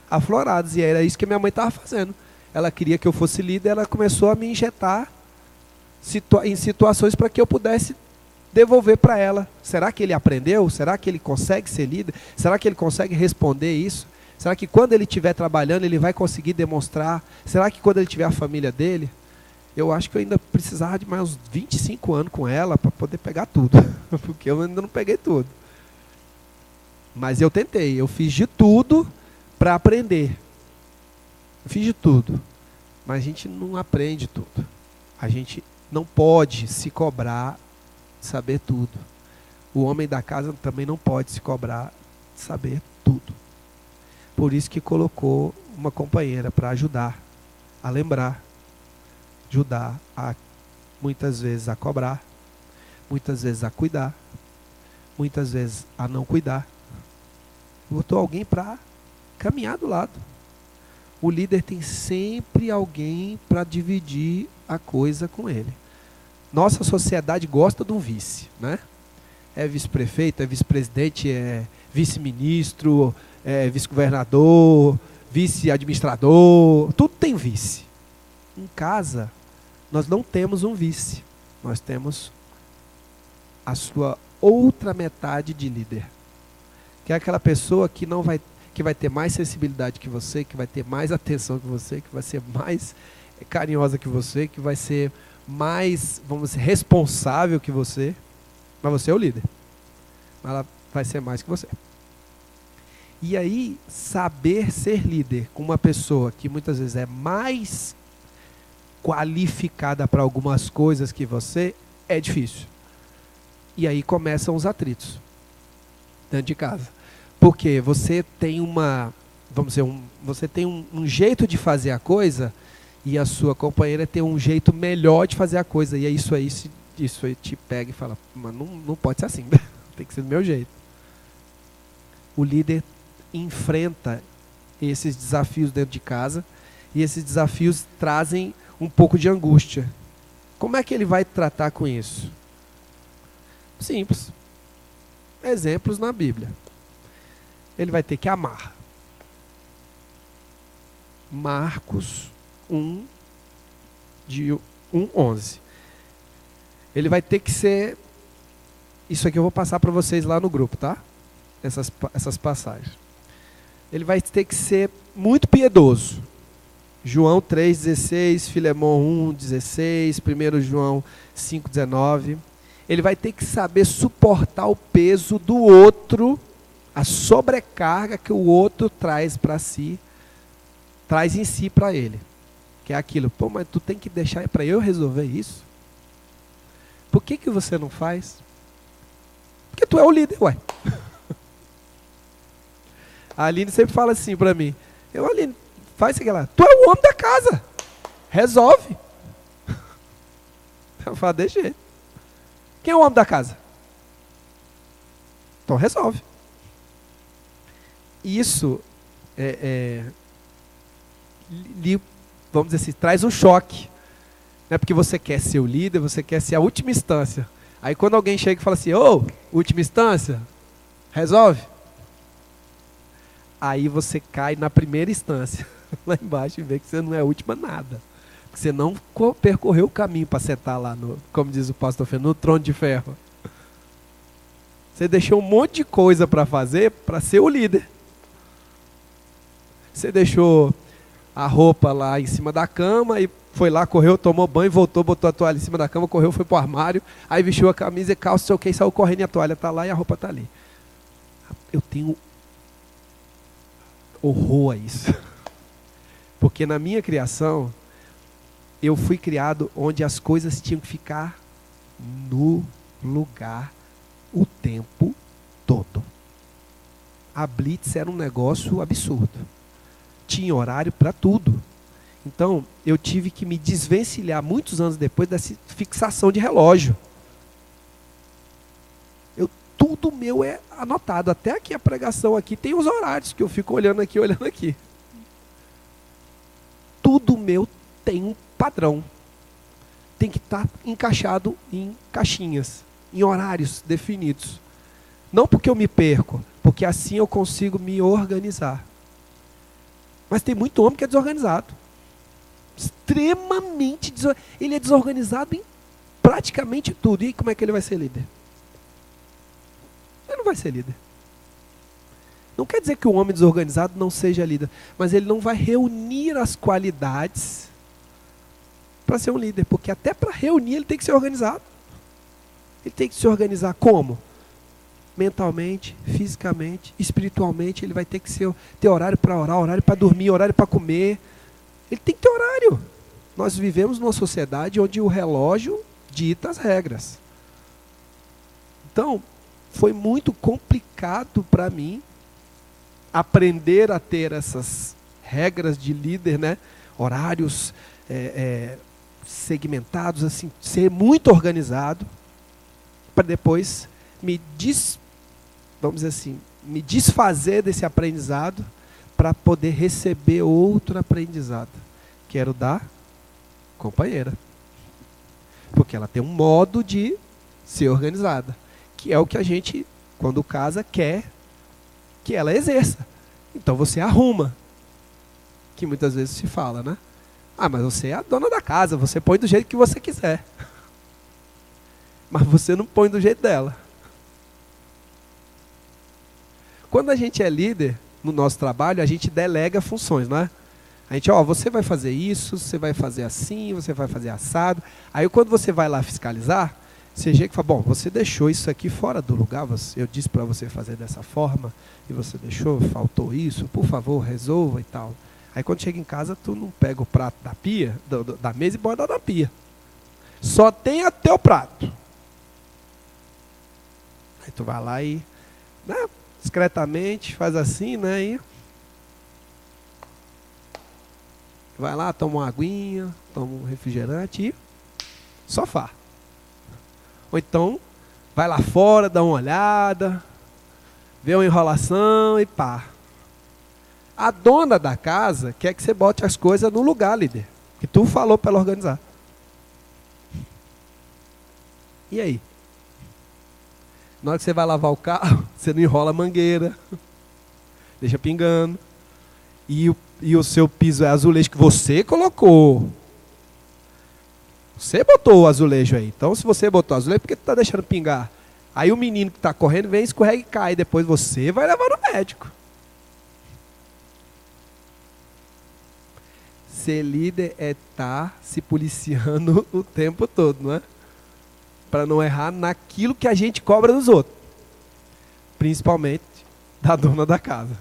afloradas. E era isso que minha mãe estava fazendo. Ela queria que eu fosse líder, ela começou a me injetar em situações para que eu pudesse devolver para ela. Será que ele aprendeu? Será que ele consegue ser líder? Será que ele consegue responder isso? Será que quando ele estiver trabalhando ele vai conseguir demonstrar? Será que quando ele tiver a família dele? Eu acho que eu ainda precisava de mais uns 25 anos com ela para poder pegar tudo. Porque eu ainda não peguei tudo. Mas eu tentei, eu fiz de tudo para aprender. Eu fiz de tudo. Mas a gente não aprende tudo. A gente não pode se cobrar de saber tudo. O homem da casa também não pode se cobrar de saber tudo. Por isso que colocou uma companheira para ajudar, a lembrar, ajudar a, muitas vezes, a cobrar, muitas vezes a cuidar, muitas vezes a não cuidar. Botou alguém para caminhar do lado. O líder tem sempre alguém para dividir a coisa com ele. Nossa sociedade gosta de um vice, né? É vice-prefeito, é vice-presidente, é vice-ministro, é vice-governador, vice-administrador, tudo tem vice. Em casa, nós não temos um vice, nós temos a sua outra metade de líder, que é aquela pessoa que que vai ter mais sensibilidade que você, que vai ter mais atenção que você, que vai ser mais carinhosa que você, que vai ser mais, vamos dizer, responsável que você, mas você é o líder. Ela vai ser mais que você. E aí, saber ser líder com uma pessoa que muitas vezes é mais qualificada para algumas coisas que você, é difícil. E aí começam os atritos dentro de casa. Porque você tem vamos dizer, você tem um jeito de fazer a coisa e a sua companheira tem um jeito melhor de fazer a coisa. E é isso aí te pega e fala, mas não pode ser assim, tem que ser do meu jeito. O líder enfrenta esses desafios dentro de casa e esses desafios trazem um pouco de angústia. Como é que ele vai tratar com isso? Simples. Exemplos na Bíblia. Ele vai ter que amar. Marcos 1, de 1:11. Ele vai ter que ser... Isso aqui eu vou passar para vocês lá no grupo, tá? Essas passagens. Ele vai ter que ser muito piedoso. João 3,16, Filemão 1,16, 1 João 5,19. Ele vai ter que saber suportar o peso do outro, a sobrecarga que o outro traz para si, traz em si para ele. Que é aquilo, pô, mas tu tem que deixar para eu resolver isso? Por que você não faz? Porque tu é o líder, ué. A Aline sempre fala assim para mim, Aline, faz isso aqui lá. Tu é o homem da casa. Resolve. Eu falo, deixa jeito. Quem é o homem da casa? Então resolve. Isso vamos dizer assim, traz um choque. Não é porque você quer ser o líder, você quer ser a última instância. Aí quando alguém chega e fala assim, última instância, resolve. Aí você cai na primeira instância, lá embaixo, e vê que você não é a última nada. Que você não percorreu o caminho para sentar lá, como diz o pastor Fernando, no trono de ferro. Você deixou um monte de coisa para fazer para ser o líder. Você deixou a roupa lá em cima da cama e foi lá, correu, tomou banho, voltou, botou a toalha em cima da cama, correu, foi pro armário, aí vestiu a camisa e calça, sei o que, saiu correndo e a toalha está lá e a roupa está ali. Eu tenho horror a isso. Porque na minha criação, eu fui criado onde as coisas tinham que ficar no lugar o tempo todo. A Blitz era um negócio absurdo. Tinha horário para tudo. Então, eu tive que me desvencilhar muitos anos depois dessa fixação de relógio. Tudo meu é anotado. Até aqui a pregação aqui tem os horários que eu fico olhando aqui. Tudo meu tem um padrão. Tem que estar encaixado em caixinhas, em horários definidos. Não porque eu me perco, porque assim eu consigo me organizar. Mas tem muito homem que é desorganizado. Extremamente desorganizado. Ele é desorganizado em praticamente tudo. E como é que ele vai ser líder? Ele não vai ser líder. Não quer dizer que o homem desorganizado não seja líder, mas ele não vai reunir as qualidades para ser um líder, porque até para reunir ele tem que ser organizado. Ele tem que se organizar como? Mentalmente, fisicamente, espiritualmente. Ele vai ter que ter horário para orar, horário para dormir, horário para comer. Ele tem que ter horário. Nós vivemos numa sociedade onde o relógio dita as regras. Então, foi muito complicado para mim aprender a ter essas regras de líder, né? Horários segmentados, assim, ser muito organizado, para depois vamos dizer assim, me desfazer desse aprendizado para poder receber outro aprendizado, que era o da companheira. Porque ela tem um modo de ser organizada, que é o que a gente, quando casa, quer que ela exerça. Então você arruma, que muitas vezes se fala, né? Mas você é a dona da casa, você põe do jeito que você quiser. Mas você não põe do jeito dela. Quando a gente é líder no nosso trabalho, a gente delega funções, não é? A gente, você vai fazer isso, você vai fazer assim, você vai fazer assado. Aí quando você vai lá fiscalizar, você chega e fala, você deixou isso aqui fora do lugar, eu disse para você fazer dessa forma, e você deixou, faltou isso, por favor, resolva e tal. Aí quando chega em casa, tu não pega o prato da pia, da mesa e bota na pia. Só tem até o prato. Aí tu vai lá e, né, discretamente, faz assim, né, e vai lá, toma uma aguinha, toma um refrigerante e sofá. Ou então, vai lá fora, dá uma olhada, vê uma enrolação e pá. A dona da casa quer que você bote as coisas no lugar, líder, que tu falou para ela organizar. E aí? Na hora que você vai lavar o carro, você não enrola a mangueira, deixa pingando. E o seu piso é azulejo que você colocou. Você botou o azulejo aí. Então, se você botou o azulejo, por que tu está deixando pingar? Aí o menino que está correndo vem, escorrega e cai. Depois você vai levar no médico. Ser líder é estar se policiando o tempo todo, não é? Para não errar naquilo que a gente cobra dos outros. Principalmente da dona da casa.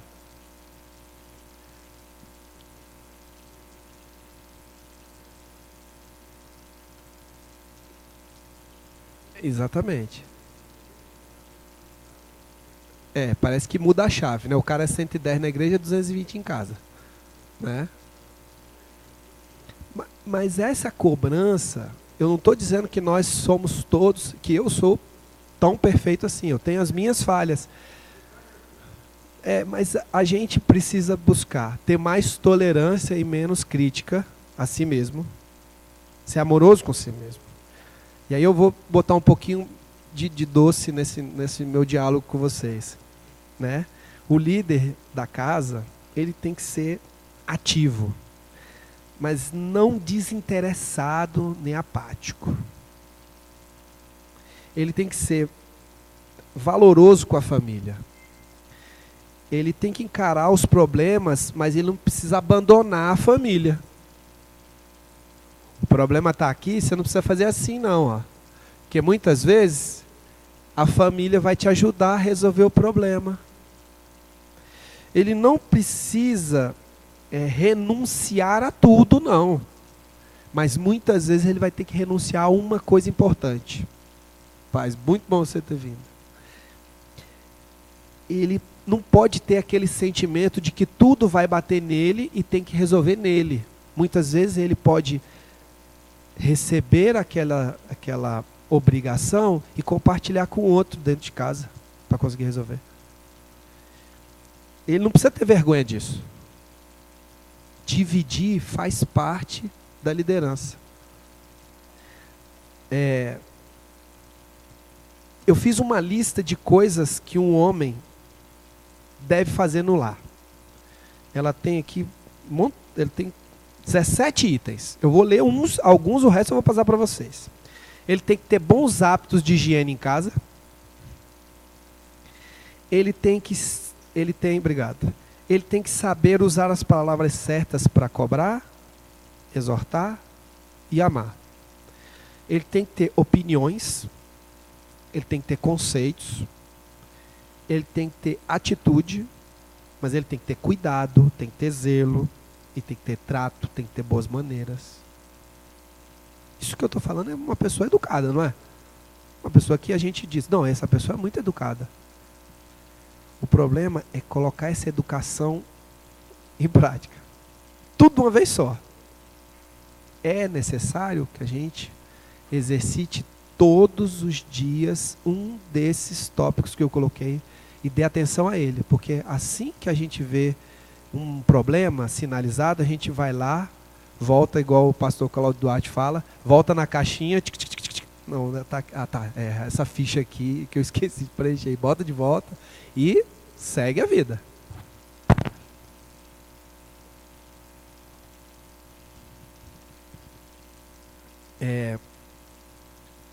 Exatamente. Parece que muda a chave, né? O cara é 110 na igreja, 220 em casa, né? Mas essa cobrança, eu não estou dizendo que nós somos todos, que eu sou tão perfeito assim, eu tenho as minhas falhas. Mas a gente precisa buscar ter mais tolerância e menos crítica a si mesmo. Ser amoroso com si mesmo. E aí eu vou botar um pouquinho de doce nesse meu diálogo com vocês. Né? O líder da casa, ele tem que ser ativo, mas não desinteressado nem apático. Ele tem que ser valoroso com a família. Ele tem que encarar os problemas, mas ele não precisa abandonar a família. O problema está aqui, você não precisa fazer assim não. Ó. Porque muitas vezes a família vai te ajudar a resolver o problema. Ele não precisa renunciar a tudo, não. Mas muitas vezes ele vai ter que renunciar a uma coisa importante. Paz, muito bom você ter vindo. Ele não pode ter aquele sentimento de que tudo vai bater nele e tem que resolver nele. Muitas vezes ele pode receber aquela obrigação e compartilhar com o outro dentro de casa para conseguir resolver. Ele não precisa ter vergonha disso. Dividir faz parte da liderança. Eu fiz uma lista de coisas que um homem deve fazer no lar. Ela tem aqui, ele tem 17 itens. Eu vou ler alguns, o resto eu vou passar para vocês. Ele tem que ter bons hábitos de higiene em casa. Ele tem que saber usar as palavras certas para cobrar, exortar e amar. Ele tem que ter opiniões. Ele tem que ter conceitos. Ele tem que ter atitude, mas ele tem que ter cuidado, tem que ter zelo, e tem que ter trato, tem que ter boas maneiras. Isso que eu estou falando é uma pessoa educada, não é? Uma pessoa que a gente diz, não, essa pessoa é muito educada. O problema é colocar essa educação em prática. Tudo de uma vez só. É necessário que a gente exercite todos os dias um desses tópicos que eu coloquei e dê atenção a ele, porque assim que a gente vê um problema sinalizado, a gente vai lá, volta igual o pastor Cláudio Duarte fala, volta na caixinha, não, essa ficha aqui que eu esqueci de preencher, bota de volta e segue a vida.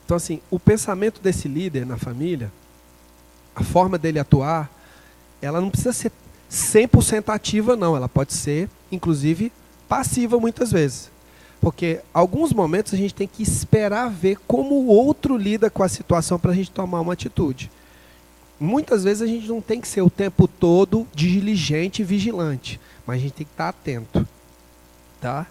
Então assim, o pensamento desse líder na família, a forma dele atuar, ela não precisa ser 100% ativa não, ela pode ser, inclusive, passiva muitas vezes. Porque alguns momentos a gente tem que esperar ver como o outro lida com a situação para a gente tomar uma atitude. Muitas vezes a gente não tem que ser o tempo todo diligente e vigilante, mas a gente tem que estar atento. Tá?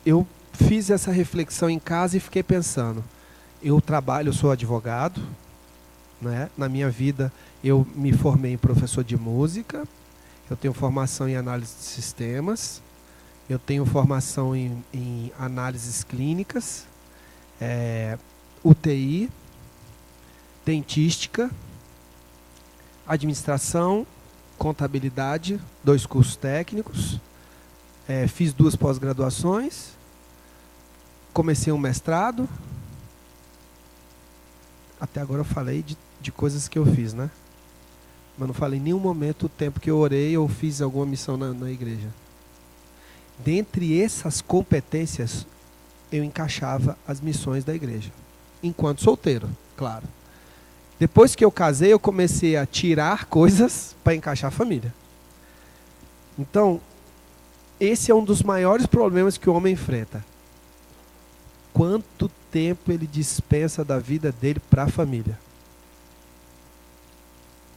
Eu fiz essa reflexão em casa e fiquei pensando, eu sou advogado, né? Na minha vida eu me formei em professor de música, eu tenho formação em análise de sistemas, eu tenho formação em análises clínicas, UTI, dentística, administração, contabilidade, 2 cursos técnicos, fiz 2 pós-graduações, comecei um mestrado. Até agora eu falei de coisas que eu fiz, né? Mas não falei em nenhum momento o tempo que eu orei ou fiz alguma missão na igreja. Dentre essas competências, eu encaixava as missões da igreja. Enquanto solteiro, claro. Depois que eu casei, eu comecei a tirar coisas para encaixar a família. Então, esse é um dos maiores problemas que o homem enfrenta. Quanto tempo ele dispensa da vida dele para a família?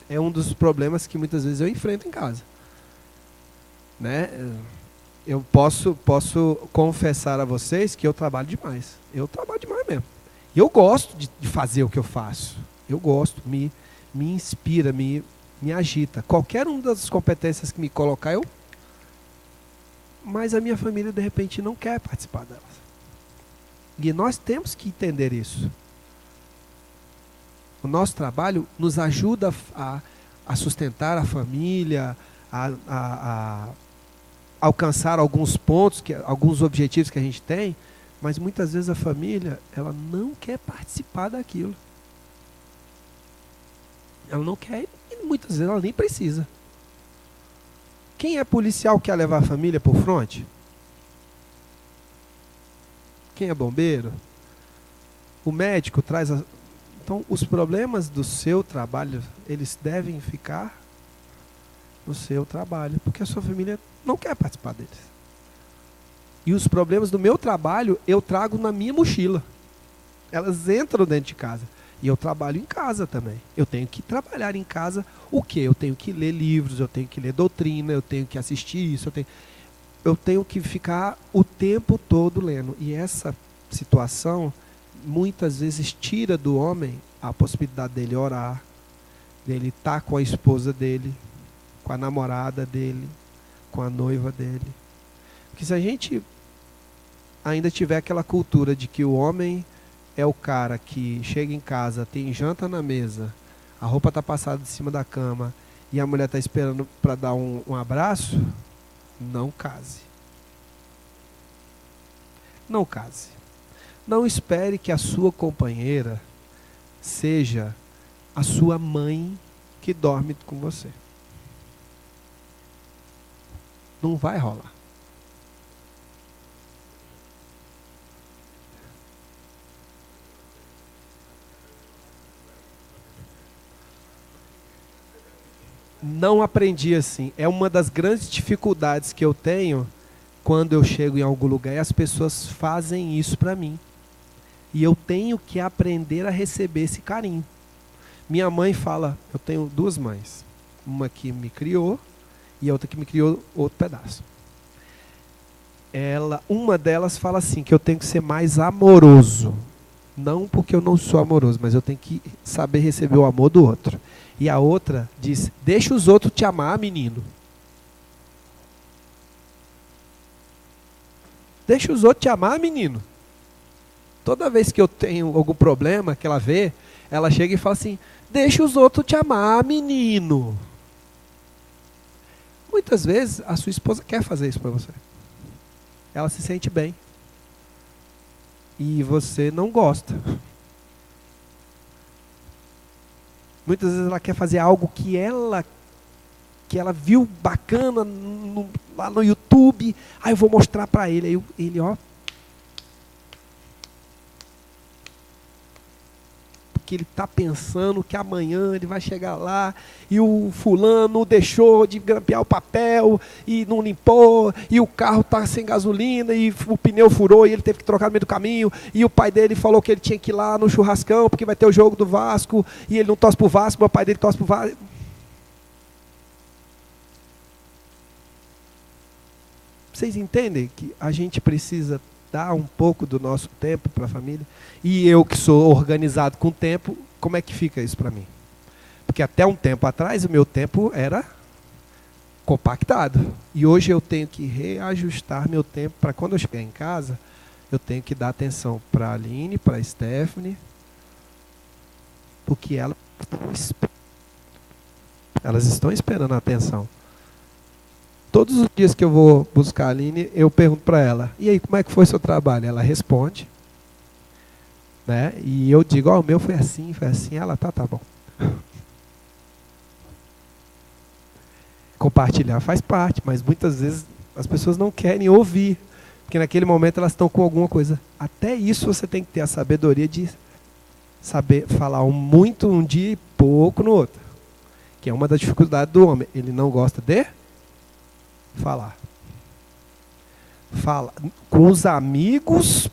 É um dos problemas que muitas vezes eu enfrento em casa. Né? Eu posso confessar a vocês que eu trabalho demais. Eu trabalho demais mesmo. E eu gosto de fazer o que eu faço. Eu gosto, me inspira, me agita. Qualquer uma das competências que me colocar, mas a minha família de repente não quer participar delas. E nós temos que entender isso. O nosso trabalho nos ajuda a sustentar a família, a alcançar alguns pontos, alguns objetivos que a gente tem, mas muitas vezes a família, ela não quer participar daquilo. Ela não quer e muitas vezes ela nem precisa. Quem é policial quer levar a família por fronte? Quem é bombeiro? O médico traz Então, os problemas do seu trabalho, eles devem ficar no seu trabalho, porque a sua família não quer participar deles. E os problemas do meu trabalho, eu trago na minha mochila. Elas entram dentro de casa. E eu trabalho em casa também. Eu tenho que trabalhar em casa o quê? Eu tenho que ler livros, eu tenho que ler doutrina, eu tenho que assistir isso, eu tenho que ficar o tempo todo lendo. E essa situação muitas vezes tira do homem a possibilidade dele orar, dele estar com a esposa dele, com a namorada dele, com a noiva dele. Porque se a gente ainda tiver aquela cultura de que o homem é o cara que chega em casa, tem janta na mesa, a roupa está passada em cima da cama e a mulher está esperando para dar um abraço, não case. Não case. Não espere que a sua companheira seja a sua mãe que dorme com você. Não vai rolar. Não aprendi assim. É uma das grandes dificuldades que eu tenho quando eu chego em algum lugar e as pessoas fazem isso para mim. E eu tenho que aprender a receber esse carinho. Minha mãe fala, eu tenho duas mães. Uma que me criou e a outra que me criou outro pedaço. Uma delas fala assim, que eu tenho que ser mais amoroso. Não porque eu não sou amoroso, mas eu tenho que saber receber o amor do outro. E a outra diz, deixa os outros te amar, menino. Deixa os outros te amar, menino. Toda vez que eu tenho algum problema que ela vê, ela chega e fala assim, deixa os outros te amar, menino. Muitas vezes a sua esposa quer fazer isso para você. Ela se sente bem. E você não gosta. Muitas vezes ela quer fazer algo que ela viu bacana lá no YouTube. Aí eu vou mostrar para ele. Aí ele, ó. Porque ele está pensando que amanhã ele vai chegar lá e o fulano deixou de grampear o papel e não limpou, e o carro está sem gasolina e o pneu furou e ele teve que trocar no meio do caminho, e o pai dele falou que ele tinha que ir lá no churrascão porque vai ter o jogo do Vasco e ele não torce pro Vasco, mas o pai dele torce pro Vasco. Vocês entendem que a gente precisa dar um pouco do nosso tempo para a família? E eu que sou organizado com o tempo, como é que fica isso para mim? Porque até um tempo atrás o meu tempo era compactado. E hoje eu tenho que reajustar meu tempo para quando eu chegar em casa, eu tenho que dar atenção para a Aline, para a Stephanie, porque elas estão esperando a atenção. Todos os dias que eu vou buscar a Aline, eu pergunto para ela, e aí, como é que foi o seu trabalho? Ela responde, né? E eu digo, o meu foi assim. Ela, tá bom. Compartilhar faz parte, mas muitas vezes as pessoas não querem ouvir, porque naquele momento elas estão com alguma coisa. Até isso você tem que ter a sabedoria de saber falar muito um dia e pouco no outro, que é uma das dificuldades do homem. Ele não gosta de falar. Fala com os amigos,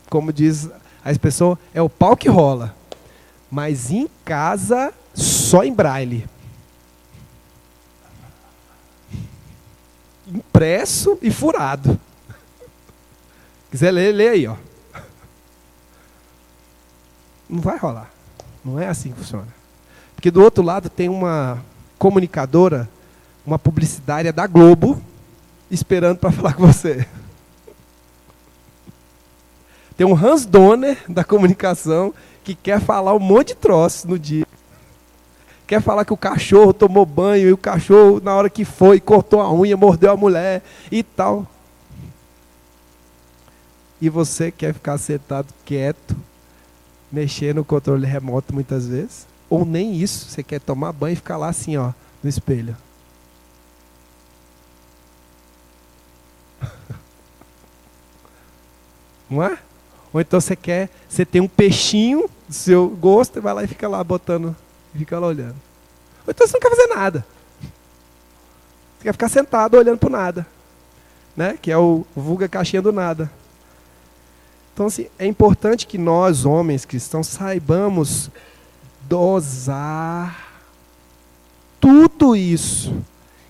como diz a expressão, é o pau que rola. Mas em casa, só em braille. Impresso e furado. Quiser ler, lê aí, ó. Não vai rolar. Não é assim que funciona. Porque do outro lado tem uma comunicadora uma publicitária da Globo esperando para falar com você. Tem um Hans Donner da comunicação que quer falar um monte de troços no dia. Quer falar que o cachorro tomou banho e o cachorro, na hora que foi, cortou a unha, mordeu a mulher e tal. E você quer ficar sentado quieto, mexer no controle remoto muitas vezes? Ou nem isso, você quer tomar banho e ficar lá assim, ó, no espelho. Não é? Ou então você tem um peixinho do seu gosto e vai lá e fica lá botando, fica lá olhando. Ou então você não quer fazer nada. Você quer ficar sentado olhando para o nada. Né? Que é o vulga caixinha do nada. Então, assim, é importante que nós, homens cristãos, saibamos dosar tudo isso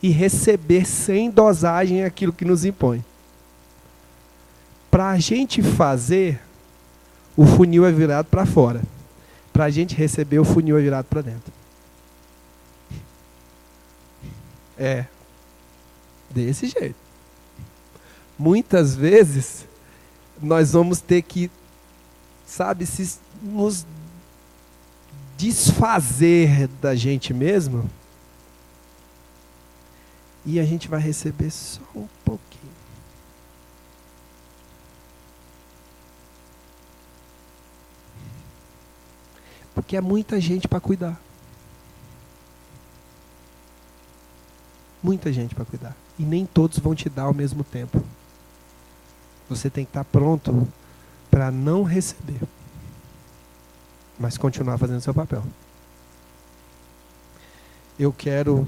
e receber sem dosagem aquilo que nos impõe. Para a gente fazer, o funil é virado para fora. Para a gente receber, o funil é virado para dentro. É. Desse jeito. Muitas vezes, nós vamos ter que, sabe, nos desfazer da gente mesmo. E a gente vai receber só um pouquinho. Porque é muita gente para cuidar. Muita gente para cuidar. E nem todos vão te dar ao mesmo tempo. Você tem que estar pronto para não receber. Mas continuar fazendo seu papel. Eu quero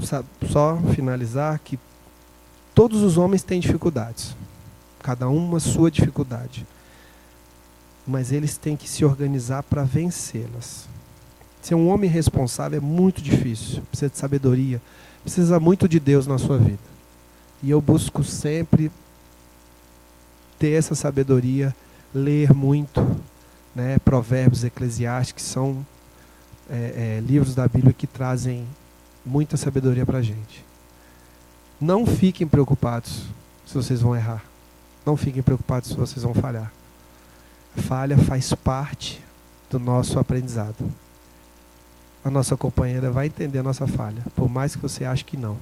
só finalizar que todos os homens têm dificuldades. Cada um a sua dificuldade. Mas eles têm que se organizar para vencê-las. Ser um homem responsável é muito difícil. Precisa de sabedoria. Precisa muito de Deus na sua vida. E eu busco sempre ter essa sabedoria, ler muito, né, Provérbios, Eclesiastes, que são livros da Bíblia que trazem muita sabedoria para a gente. Não fiquem preocupados se vocês vão errar. Não fiquem preocupados se vocês vão falhar. Falha faz parte do nosso aprendizado. A nossa companheira vai entender a nossa falha, por mais que você ache que não.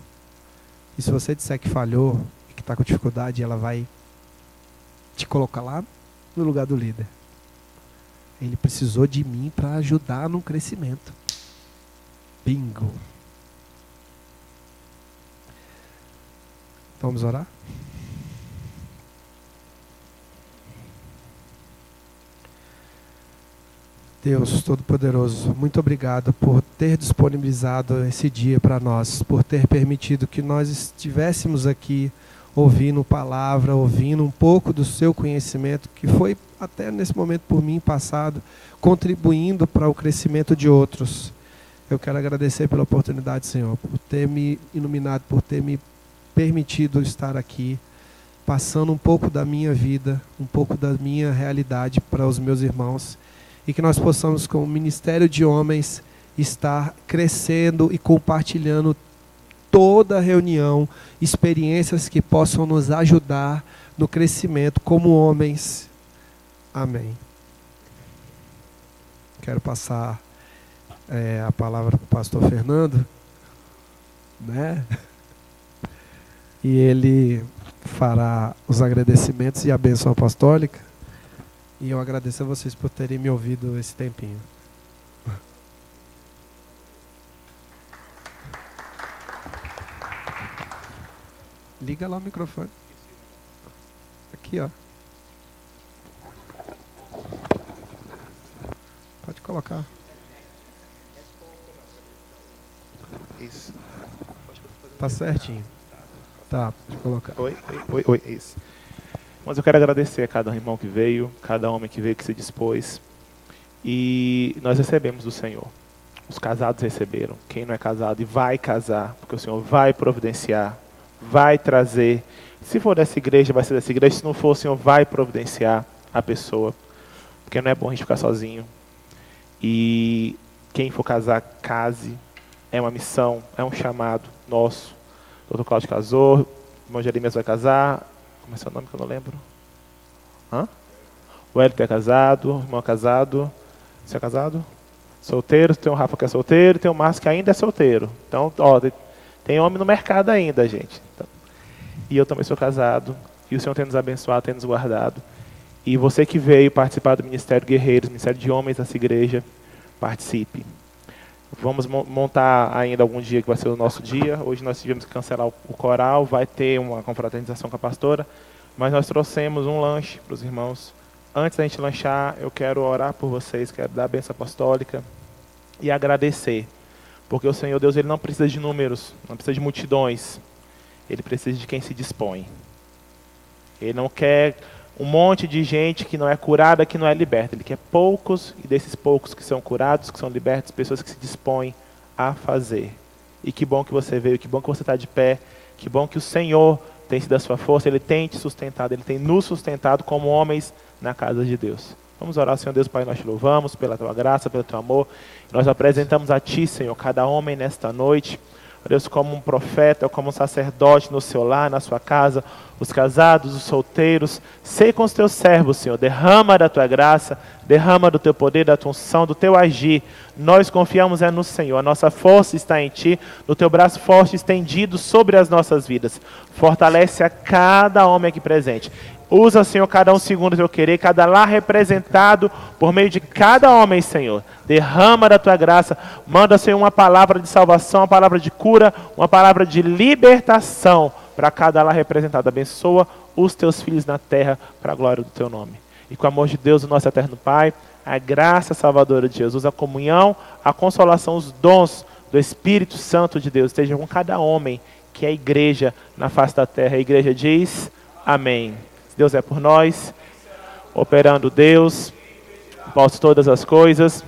E se você disser que falhou e que está com dificuldade, ela vai te colocar lá no lugar do líder. Ele precisou de mim para ajudar no crescimento. Bingo. Vamos orar? Deus Todo-Poderoso, muito obrigado por ter disponibilizado esse dia para nós, por ter permitido que nós estivéssemos aqui ouvindo palavra, ouvindo um pouco do seu conhecimento, que foi até nesse momento por mim passado, contribuindo para o crescimento de outros. Eu quero agradecer pela oportunidade, Senhor, por ter me iluminado, por ter me permitido estar aqui, passando um pouco da minha vida, um pouco da minha realidade para os meus irmãos, e que nós possamos, como Ministério de Homens, estar crescendo e compartilhando toda a reunião, experiências que possam nos ajudar no crescimento como homens. Amém. Quero passar a palavra para o pastor Fernando, né? E ele fará os agradecimentos e a bênção apostólica. E eu agradeço a vocês por terem me ouvido esse tempinho. Liga lá o microfone. Aqui, ó. Pode colocar. Isso. Tá certinho. Tá, pode colocar. Oi, isso. Mas eu quero agradecer a cada irmão que veio, cada homem que veio, que se dispôs. E nós recebemos do Senhor. Os casados receberam. Quem não é casado e vai casar, porque o Senhor vai providenciar, vai trazer. Se for dessa igreja, vai ser dessa igreja. Se não for, o Senhor vai providenciar a pessoa. Porque não é bom a gente ficar sozinho. E quem for casar, case. É uma missão, é um chamado nosso. Doutor Cláudio casou, o irmão Jeremias vai casar. Como é seu nome que eu não lembro? O Hélio é casado, o irmão é casado. Você é casado? Solteiro, tem o Rafa que é solteiro, tem o Márcio que ainda é solteiro. Então, ó, tem homem no mercado ainda, gente. Então, e eu também sou casado. E o Senhor tem nos abençoado, tem nos guardado. E você que veio participar do Ministério Guerreiros, Ministério de Homens dessa igreja, participe. Vamos montar ainda algum dia que vai ser o nosso dia. Hoje nós tivemos que cancelar o coral, vai ter uma confraternização com a pastora, mas nós trouxemos um lanche para os irmãos. Antes da gente lanchar, eu quero orar por vocês, quero dar a bênção apostólica e agradecer. Porque o Senhor Deus, Ele não precisa de números, não precisa de multidões. Ele precisa de quem se dispõe. Ele não quer um monte de gente que não é curada, que não é liberta. Ele quer poucos, e desses poucos que são curados, que são libertos, pessoas que se dispõem a fazer. E que bom que você veio, que bom que você está de pé, que bom que o Senhor tem sido a sua força, Ele tem te sustentado, Ele tem nos sustentado como homens na casa de Deus. Vamos orar, Senhor Deus, Pai, nós te louvamos pela Tua graça, pelo Teu amor. Nós apresentamos a Ti, Senhor, cada homem nesta noite. Deus, como um profeta, como um sacerdote no seu lar, na sua casa, os casados, os solteiros, sei com os teus servos, Senhor, derrama da tua graça, derrama do teu poder, da tua unção, do teu agir. Nós confiamos no Senhor, a nossa força está em Ti, no teu braço forte estendido sobre as nossas vidas. Fortalece a cada homem aqui presente. Usa, Senhor, cada um segundo o teu querer, cada lar representado por meio de cada homem, Senhor. Derrama da tua graça, manda, Senhor, uma palavra de salvação, uma palavra de cura, uma palavra de libertação para cada lar representado. Abençoa os teus filhos na terra para a glória do teu nome. E com o amor de Deus, o nosso eterno Pai, a graça salvadora de Jesus, a comunhão, a consolação, os dons do Espírito Santo de Deus estejam com cada homem que é a igreja na face da terra. A igreja diz amém. Deus é por nós, operando Deus, posso todas as coisas,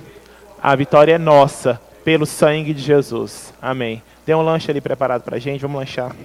a vitória é nossa, pelo sangue de Jesus. Amém. Tem um lanche ali preparado para a gente, vamos lanchar.